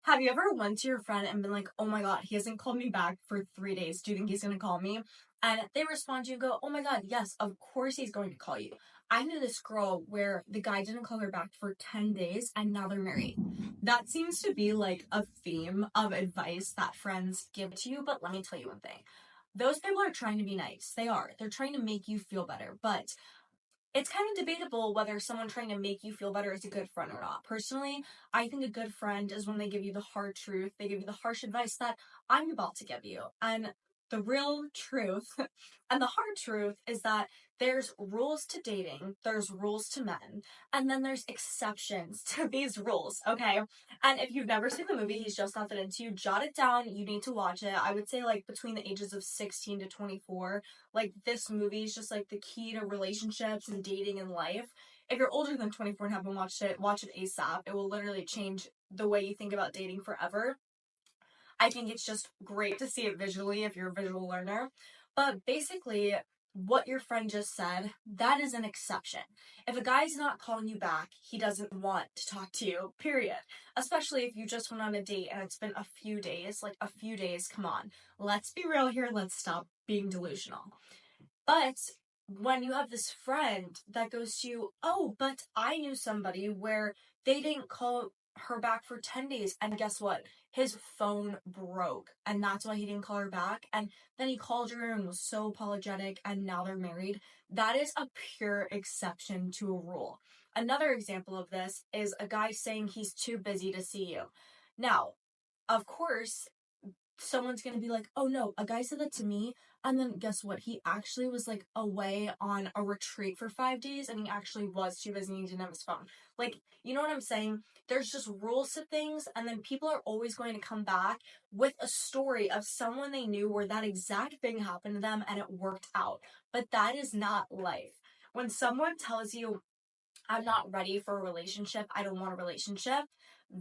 Have you ever went to your friend and been like, oh my god, he hasn't called me back for 3 days. Do you think he's gonna call me? And they respond to you and go, oh my god, yes, of course he's going to call you. I knew this girl where the guy didn't call her back for 10 days and now they're married. That seems to be like a theme of advice that friends give to you, but let me tell you one thing. Those people are trying to be nice. They are. They're trying to make you feel better. But it's kind of debatable whether someone trying to make you feel better is a good friend or not. Personally, I think a good friend is when they give you the hard truth, they give you the harsh advice that I'm about to give you. And the real truth and the hard truth is that there's rules to dating, there's rules to men, and then there's exceptions to these rules, okay? And if you've never seen the movie He's Just Not That Into You, jot it down. You need to watch it. I would say like between the ages of 16 to 24. Like, this movie is just like the key to relationships and dating and life. If you're older than 24 and haven't watched it, watch it ASAP. It will literally change the way you think about dating forever. I think it's just great to see it visually if you're a visual learner. But basically, what your friend just said, that is an exception. If a guy's not calling you back, he doesn't want to talk to you, period. Especially if you just went on a date and it's been a few days. Like, a few days, come on. Let's be real here. Let's stop being delusional. But when you have this friend that goes to you, oh, but I knew somebody where they didn't call her back for 10 days, and guess what? His phone broke, and that's why he didn't call her back. And then he called her and was so apologetic, and now they're married. That is a pure exception to a rule. Another example of this is a guy saying he's too busy to see you. Now, of course, someone's gonna be like, oh no, a guy said that to me, and then guess what? He actually was like away on a retreat for 5 days, and he actually was too busy and he didn't have his phone. Like, you know what I'm saying? There's just rules to things, and then people are always going to come back with a story of someone they knew where that exact thing happened to them and it worked out. But that is not life. When someone tells you, I'm not ready for a relationship, I don't want a relationship,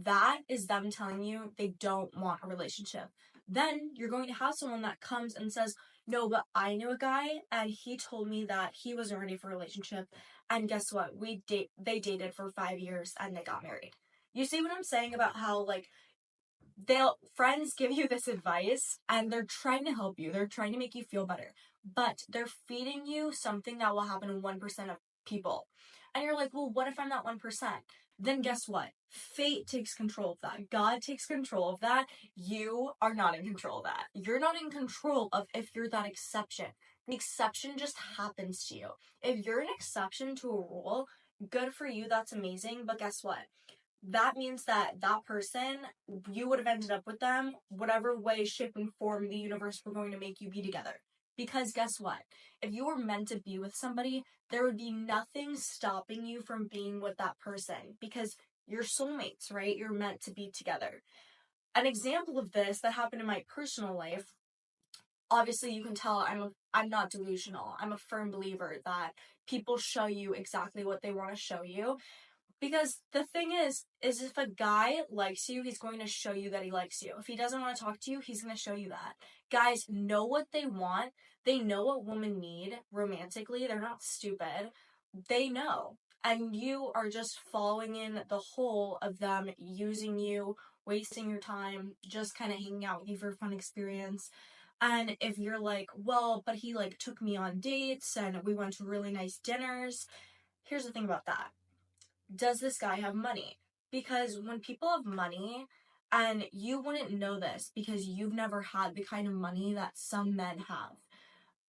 that is them telling you they don't want a relationship. Then you're going to have someone that comes and says, no, but I knew a guy and he told me that he wasn't ready for a relationship. And guess what? They dated for 5 years and they got married. You see what I'm saying about how, like, they'll friends give you this advice and they're trying to help you. They're trying to make you feel better. But they're feeding you something that will happen to 1% of people. And you're like, well, what if I'm that 1%? Then guess what? Fate takes control of that. God takes control of that. You are not in control of that. You're not in control of if you're that exception. The exception just happens to you. If you're an exception to a rule, good for you. That's amazing. But guess what? That means that that person, you would have ended up with them whatever way, shape, and form the universe were going to make you be together. Because guess what? If you were meant to be with somebody, there would be nothing stopping you from being with that person because you're soulmates, right? You're meant to be together. An example of this that happened in my personal life, obviously you can tell I'm not delusional. I'm a firm believer that people show you exactly what they want to show you. Because the thing is if a guy likes you, he's going to show you that he likes you. If he doesn't want to talk to you, he's going to show you that. Guys know what they want. They know what women need romantically. They're not stupid. They know. And you are just following in the hole of them using you, wasting your time, just kind of hanging out with you for a fun experience. And if you're like, well, but he like took me on dates and we went to really nice dinners. Here's the thing about that. Does this guy have money? Because when people have money, and you wouldn't know this because you've never had the kind of money that some men have.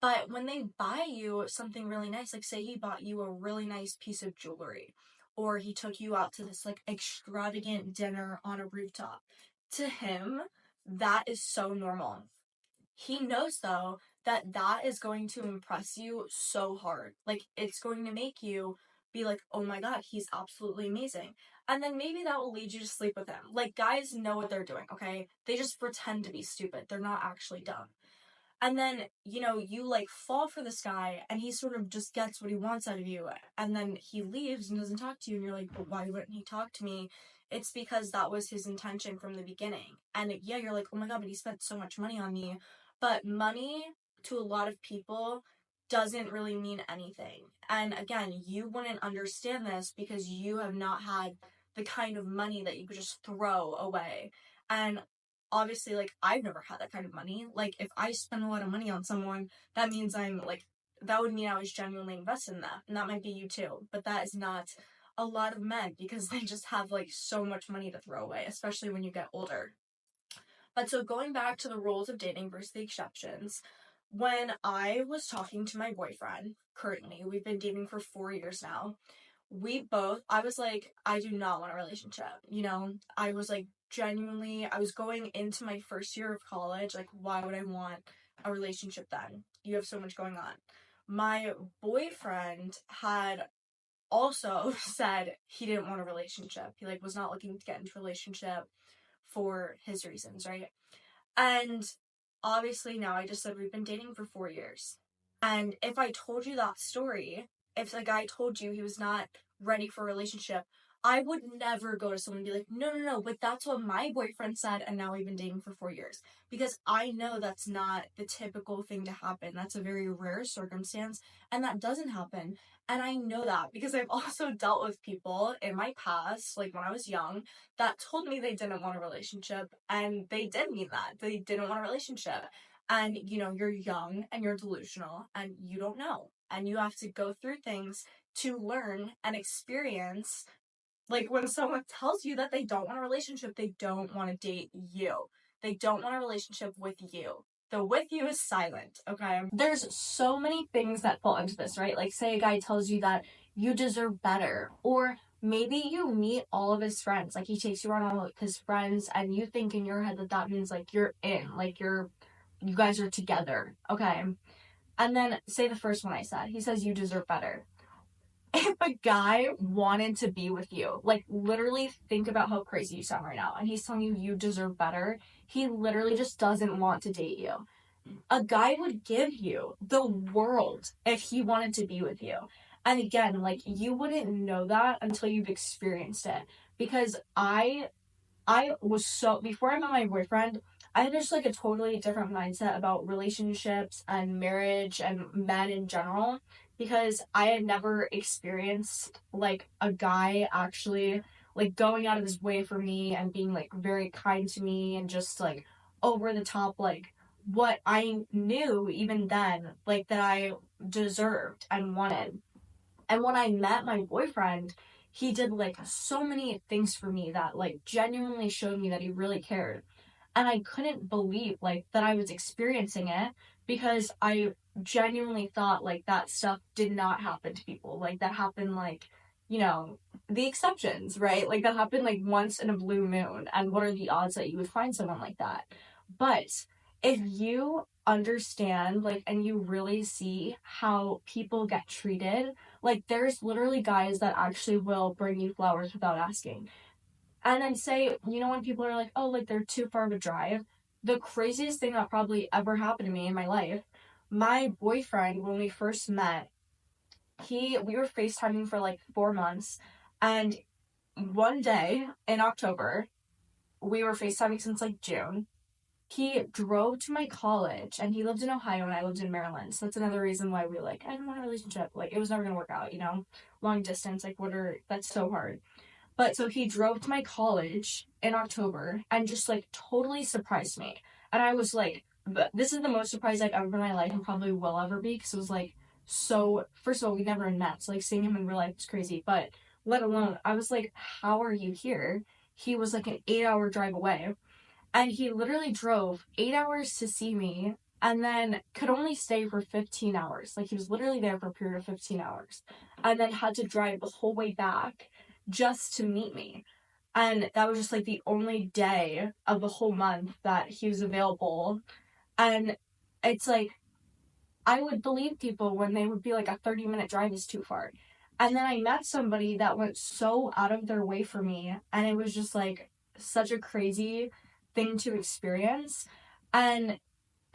But when they buy you something really nice, like say he bought you a really nice piece of jewelry, or he took you out to this like extravagant dinner on a rooftop, to him, that is so normal. He knows though that that is going to impress you so hard. Like, it's going to make you be like, oh my god, he's absolutely amazing. And then maybe that will lead you to sleep with him. Like, guys know what they're doing, okay? They just pretend to be stupid. They're not actually dumb. And then, you like fall for this guy and he sort of just gets what he wants out of you. And then he leaves and doesn't talk to you. And you're like, but why wouldn't he talk to me? It's because that was his intention from the beginning. And yeah, you're like, oh my god, but he spent so much money on me. But money to a lot of people doesn't really mean anything. And again, you wouldn't understand this because you have not had the kind of money that you could just throw away. And obviously, like, I've never had that kind of money. Like, if I spend a lot of money on someone, that means that would mean I was genuinely invested in that. And that might be you too. But that is not a lot of men because they just have like so much money to throw away, especially when you get older. But so going back to the rules of dating versus the exceptions, when I was talking to my boyfriend, currently, we've been dating for 4 years now. I was like, I do not want a relationship. I was like, genuinely, I was going into my first year of college. Like, why would I want a relationship then? You have so much going on. My boyfriend had also said he didn't want a relationship. He like was not looking to get into a relationship for his reasons, right? And obviously now I just said we've been dating for 4 years. And if I told you that story, if the guy told you he was not ready for a relationship, I would never go to someone and be like, no, no, no, but that's what my boyfriend said, and now we've been dating for 4 years. Because I know that's not the typical thing to happen. That's a very rare circumstance, and that doesn't happen. And I know that because I've also dealt with people in my past, like when I was young, that told me they didn't want a relationship, and they did mean that. They didn't want a relationship. And you're young and you're delusional and you don't know. And you have to go through things to learn and experience. Like when someone tells you that they don't want a relationship, they don't want to date you. They don't want a relationship with you. The with you is silent, okay? There's so many things that fall into this, right? Like, say a guy tells you that you deserve better, or maybe you meet all of his friends. Like, he takes you around all of his friends, and you think in your head that that means, like, you're in, like, you guys are together, okay? And then, say the first one I said, he says you deserve better. If a guy wanted to be with you, like literally think about how crazy you sound right now, and he's telling you you deserve better, he literally just doesn't want to date you. A guy would give you the world if he wanted to be with you. And again, like you wouldn't know that until you've experienced it. Because I was so, before I met my boyfriend, I had just like a totally different mindset about relationships and marriage and men in general, because I had never experienced like a guy actually like going out of his way for me and being like very kind to me and just like over the top, like what I knew even then, like that I deserved and wanted. And when I met my boyfriend, he did like so many things for me that like genuinely showed me that he really cared. And I couldn't believe like that I was experiencing it, because I genuinely thought like that stuff did not happen to people. Like that happened like, the exceptions, right? Like that happened like once in a blue moon. And what are the odds that you would find someone like that? But if you understand like and you really see how people get treated, like there's literally guys that actually will bring you flowers without asking. And then say, when people are like, oh, like they're too far of a drive, the craziest thing that probably ever happened to me in my life, my boyfriend, when we first met, we were FaceTiming for like 4 months, and one day in October, we were FaceTiming since like June. He drove to my college, and he lived in Ohio and I lived in Maryland. So that's another reason why we like, I didn't want a relationship. Like it was never gonna work out, long distance, like that's so hard. But so he drove to my college in October and just like totally surprised me. And I was like, this is the most surprised I've ever been in my life and probably will ever be, because it was like, so first of all, we never met. So like seeing him in real life was crazy. But let alone, I was like, how are you here? He was like an 8-hour drive away. And he literally drove 8 hours to see me and then could only stay for 15 hours. Like he was literally there for a period of 15 hours and then had to drive the whole way back just to meet me. And that was just like the only day of the whole month that he was available. And it's like, I would believe people when they would be like, a 30-minute drive is too far. And then I met somebody that went so out of their way for me, and it was just like such a crazy thing to experience. And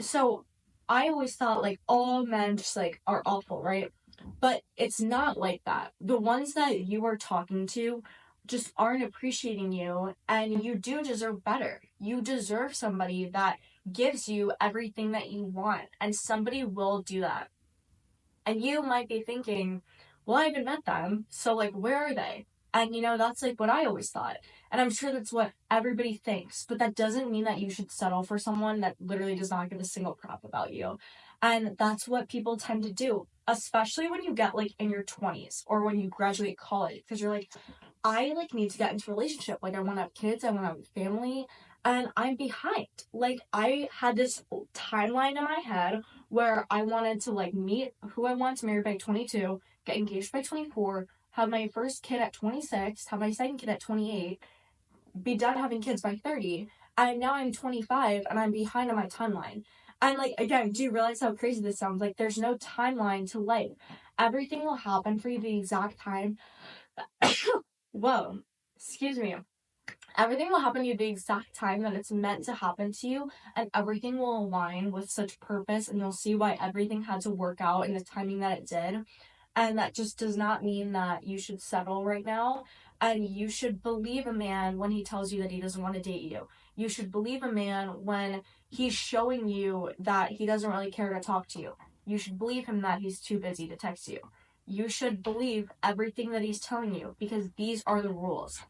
so I always thought like all men just like are awful, right? But it's not like that. The ones that you are talking to just aren't appreciating you, and you do deserve better. You deserve somebody that gives you everything that you want, and somebody will do that. And you might be thinking, well, I haven't met them, so like where are they? And that's like what I always thought. And I'm sure that's what everybody thinks, but that doesn't mean that you should settle for someone that literally does not give a single crap about you. And that's what people tend to do, especially when you get like in your 20s or when you graduate college, because you're like, I like need to get into a relationship. Like I want to have kids, I want to have a family, and I'm behind. Like I had this timeline in my head where I wanted to like meet who I want to marry by 22, get engaged by 24, have my first kid at 26, have my second kid at 28, be done having kids by 30, and now I'm 25 and I'm behind on my timeline. And like again, do you realize how crazy this sounds? Like there's no timeline to life. Everything will happen for you the exact time. Whoa, excuse me. Everything will happen to you the exact time that it's meant to happen to you, and everything will align with such purpose, and you'll see why everything had to work out in the timing that it did. And that just does not mean that you should settle right now. And you should believe a man when he tells you that he doesn't want to date you. You should believe a man when he's showing you that he doesn't really care to talk to you. You should believe him that he's too busy to text you. You should believe everything that he's telling you, because these are the rules.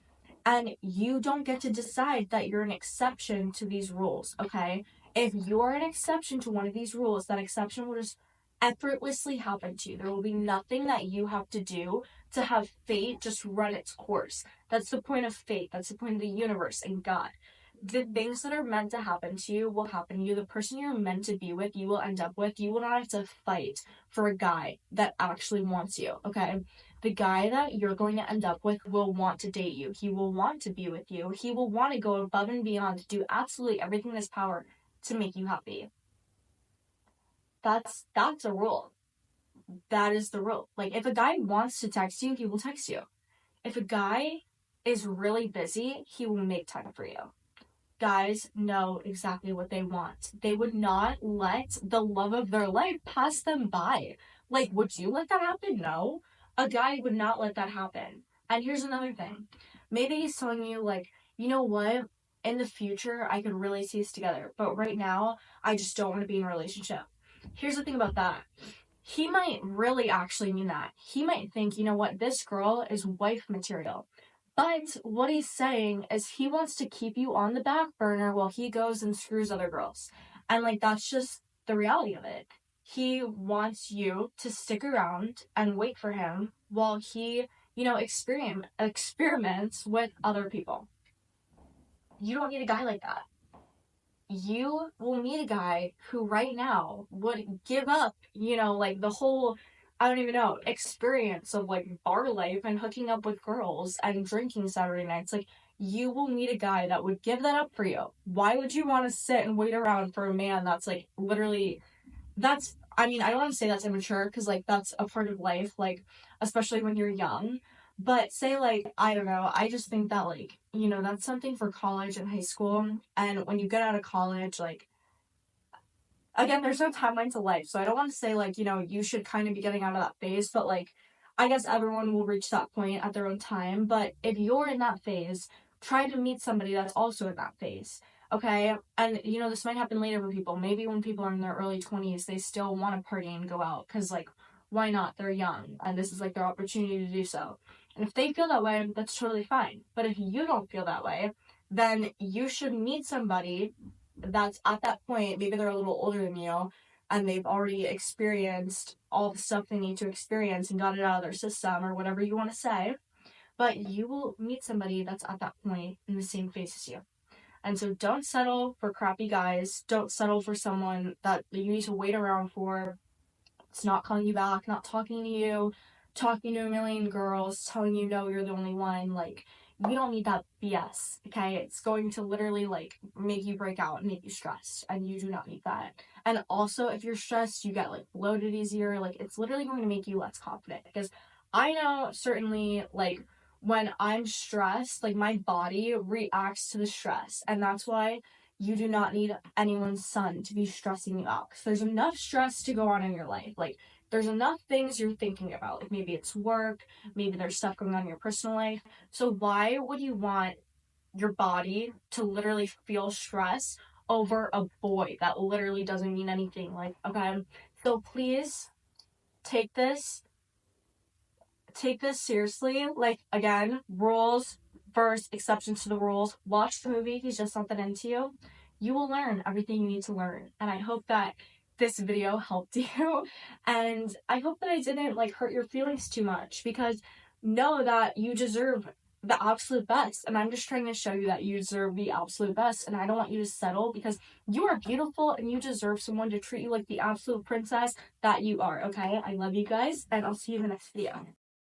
And you don't get to decide that you're an exception to these rules, okay? If you're an exception to one of these rules, that exception will just effortlessly happen to you. There will be nothing that you have to do to have fate just run its course. That's the point of fate. That's the point of the universe and God. The things that are meant to happen to you will happen to you. The person you're meant to be with, you will end up with. You will not have to fight for a guy that actually wants you, okay? The guy that you're going to end up with will want to date you. He will want to be with you. He will want to go above and beyond to do absolutely everything in his power to make you happy. That's a rule. That is the rule. Like if a guy wants to text you, he will text you. If a guy is really busy, he will make time for you. Guys know exactly what they want. They would not let the love of their life pass them by. Like, would you let that happen? No. A guy would not let that happen. And here's another thing. Maybe he's telling you, like, you know what? In the future, I could really see us together. But right now, I just don't want to be in a relationship. Here's the thing about that. He might really actually mean that. He might think, you know what? This girl is wife material. But what he's saying is he wants to keep you on the back burner while he goes and screws other girls. And like that's just the reality of it. He wants you to stick around and wait for him while he, experiments with other people. You don't need a guy like that. You will meet a guy who right now would give up, like the whole, I don't even know, experience of like bar life and hooking up with girls and drinking Saturday nights. Like, you will meet a guy that would give that up for you. Why would you want to sit and wait around for a man that's like literally, I don't want to say that's immature because like that's a part of life, like, especially when you're young. But say, like, I don't know, I just think that, like, that's something for college and high school. And when you get out of college, like, again, there's no timeline to life. So I don't want to say, like, you should kind of be getting out of that phase. But, like, I guess everyone will reach that point at their own time. But if you're in that phase, try to meet somebody that's also in that phase. Okay? And, this might happen later for people. Maybe when people are in their early 20s, they still want to party and go out. Because, like, why not? They're young. And this is, like, their opportunity to do so. And if they feel that way, that's totally fine. But if you don't feel that way, then you should meet somebody that's at that point. Maybe they're a little older than you, and they've already experienced all the stuff they need to experience and got it out of their system, or whatever you want to say. But you will meet somebody that's at that point in the same phase as you. And so don't settle for crappy guys. Don't settle for someone that you need to wait around for. It's not calling you back, not talking to you, talking to a million girls, telling you no, you're the only one. Like, you don't need that BS, okay? It's going to literally, like, make you break out and make you stressed, and you do not need that. And also, if you're stressed, you get, like, bloated easier. Like, it's literally going to make you less confident, because I know, certainly, like, when I'm stressed, like, my body reacts to the stress, and that's why you do not need anyone's son to be stressing you out, because there's enough stress to go on in your life. Like, there's enough things you're thinking about. Like, maybe it's work, maybe there's stuff going on in your personal life. So why would you want your body to literally feel stress over a boy that literally doesn't mean anything? Like, okay, so please take this seriously. Like, again, rules first exception to the rules. Watch the movie. He's just not that into you. You will learn everything you need to learn. And I hope that this video helped you. And I hope that I didn't like hurt your feelings too much, because know that you deserve the absolute best. And I'm just trying to show you that you deserve the absolute best. And I don't want you to settle, because you are beautiful and you deserve someone to treat you like the absolute princess that you are, okay? I love you guys, and I'll see you in the next video.